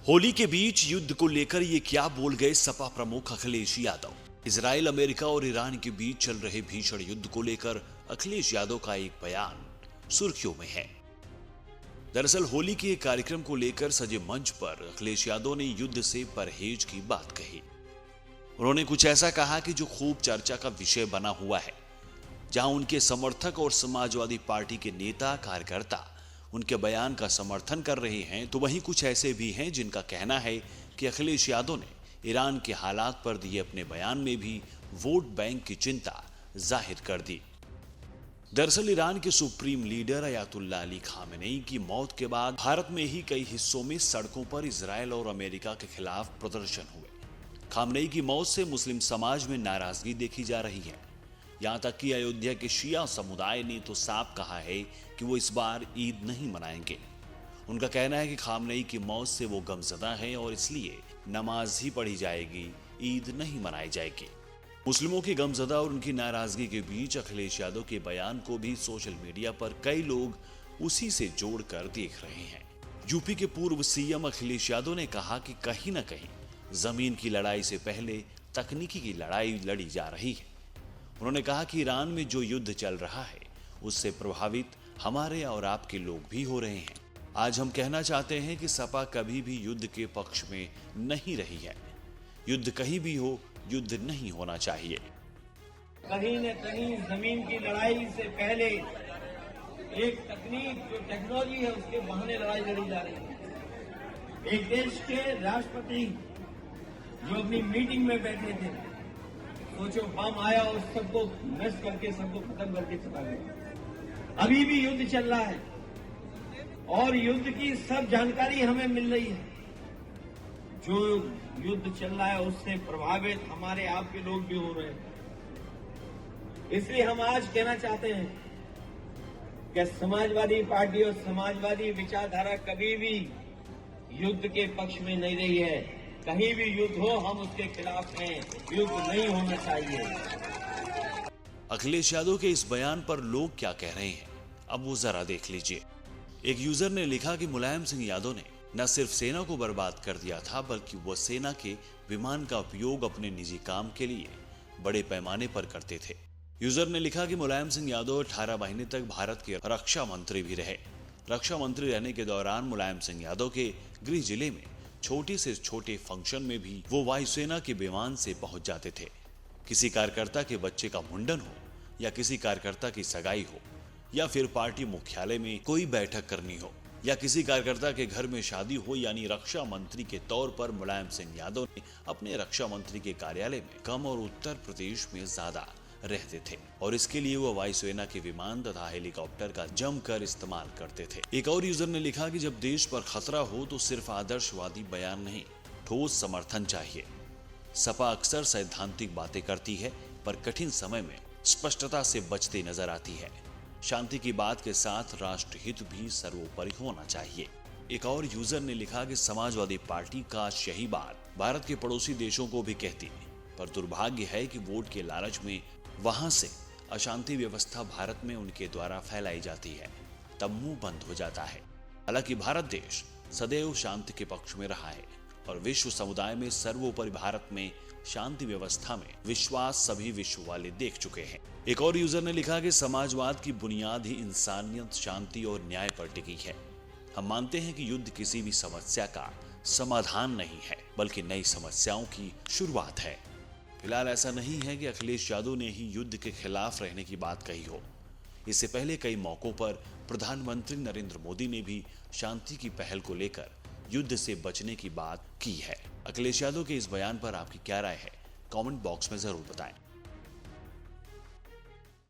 होली के बीच युद्ध को लेकर ये क्या बोल गए सपा प्रमुख अखिलेश यादव। इजराइल, अमेरिका और ईरान के बीच चल रहे भीषण युद्ध को लेकर अखिलेश यादव का एक बयान सुर्खियों में है। दरअसल होली के एक कार्यक्रम को लेकर सजे मंच पर अखिलेश यादव ने युद्ध से परहेज की बात कही। उन्होंने कुछ ऐसा कहा कि जो खूब चर्चा का विषय बना हुआ है, जहां उनके समर्थक और समाजवादी पार्टी के नेता कार्यकर्ता उनके बयान का समर्थन कर रहे हैं, तो वहीं कुछ ऐसे भी हैं जिनका कहना है कि अखिलेश यादव ने ईरान के हालात पर दिए अपने बयान में भी वोट बैंक की चिंता जाहिर कर दी। दरअसल ईरान के supreme leader Ayatollah Ali Khamenei की मौत के बाद भारत में ही कई हिस्सों में सड़कों पर इजराइल और अमेरिका के खिलाफ प्रदर्शन हुए। खामेनेई की मौत से मुस्लिम समाज में नाराजगी देखी जा रही है। यहां तक कि अयोध्या के शिया समुदाय ने तो साफ कहा है कि वो इस बार ईद नहीं मनाएंगे। उनका कहना है कि खामेनेई की मौत से वो गमज़दा है और इसलिए नमाज ही पढ़ी जाएगी, ईद नहीं मनाई जाएगी। मुस्लिमों की गमज़दा और उनकी नाराजगी के बीच अखिलेश यादव के बयान को भी सोशल मीडिया पर कई लोग उसी से जोड़कर देख रहे हैं। यूपी के पूर्व सीएम अखिलेश यादव ने कहा कि कहीं न कहीं जमीन की लड़ाई से पहले तकनीकी की लड़ाई लड़ी जा रही है। उन्होंने कहा कि ईरान में जो युद्ध चल रहा है उससे प्रभावित हमारे और आपके लोग भी हो रहे हैं। आज हम कहना चाहते हैं कि सपा कभी भी युद्ध के पक्ष में नहीं रही है। युद्ध कहीं भी हो, युद्ध नहीं होना चाहिए। कहीं न कहीं जमीन की लड़ाई से पहले एक तकनीक जो टेक्नोलॉजी है उसके बहाने लड़ाई लड़ी जा रही है। एक देश के राष्ट्रपति जो अपनी मीटिंग में बैठे थे, सोचो बम आया और सबको मिस करके सबको खत्म करके चला गया। अभी भी युद्ध चल रहा है और युद्ध की सब जानकारी हमें मिल रही है। जो युद्ध चल रहा है उससे प्रभावित हमारे आपके लोग भी हो रहे हैं। इसलिए हम आज कहना चाहते हैं कि समाजवादी पार्टी और समाजवादी विचारधारा कभी भी युद्ध के पक्ष में नहीं रही है। कहीं भी युद्ध हो हम उसके खिलाफ हैं, युद्ध नहीं होना चाहिए। अखिलेश यादव के इस बयान पर लोग क्या कह रहे हैं, अब वो जरा देख लीजिए। एक यूजर ने लिखा कि मुलायम सिंह यादव ने न सिर्फ सेना को बर्बाद कर दिया था, बल्कि वह सेना के विमान का उपयोग अपने निजी काम के लिए बड़े पैमाने पर करते थे। यूजर ने लिखा कि मुलायम सिंह यादव 18 महीने तक भारत के रक्षा मंत्री भी रहे। रक्षा मंत्री रहने के दौरान मुलायम सिंह यादव के गृह जिले में छोटे से छोटे फंक्शन में भी वो वायुसेना के विमान से पहुंच जाते थे। किसी कार्यकर्ता के बच्चे का मुंडन हो या किसी कार्यकर्ता की सगाई हो या फिर पार्टी मुख्यालय में कोई बैठक करनी हो या किसी कार्यकर्ता के घर में शादी हो, यानी रक्षा मंत्री के तौर पर मुलायम सिंह यादव ने अपने रक्षा मंत्री के कार्यालय में कम और उत्तर प्रदेश में ज्यादा रहते थे और इसके लिए वो वायुसेना के विमान तथा हेलीकॉप्टर का जमकर इस्तेमाल करते थे। एक और यूजर ने लिखा कि जब देश पर खतरा हो तो सिर्फ आदर्शवादी बयान नहीं, ठोस समर्थन चाहिए। सपा अक्सर सैद्धांतिक बातें करती है पर कठिन समय में स्पष्टता से बचती नजर आती है। शांति की बात के साथ राष्ट्रहित भी सर्वोपरि होना चाहिए। एक और यूजर ने लिखा कि समाजवादी पार्टी काश यही बात भारत के पड़ोसी देशों को भी कहती, पर दुर्भाग्य है कि वोट के लालच में वहां से अशांति व्यवस्था भारत में उनके द्वारा फैलाई जाती है, तब मुंह बंद हो जाता है। हालांकि भारत देश सदैव शांति के पक्ष में रहा है और विश्व समुदाय में सर्वोपरि भारत में शांति व्यवस्था में विश्वास सभी विश्व वाले देख चुके हैं। एक और यूजर ने लिखा कि समाजवाद की बुनियाद ही इंसानियत, शांति और न्याय पर टिकी है। हम मानते हैं कि युद्ध किसी भी समस्या का समाधान नहीं है, बल्कि नई समस्याओं की शुरुआत है। फिलहाल ऐसा नहीं है कि अखिलेश यादव ने ही युद्ध के खिलाफ रहने की बात कही हो। इससे पहले कई मौकों पर प्रधानमंत्री नरेंद्र मोदी ने भी शांति की पहल को लेकर युद्ध से बचने की बात की है। अखिलेश यादव के इस बयान पर आपकी क्या राय है, कमेंट बॉक्स में जरूर बताएं।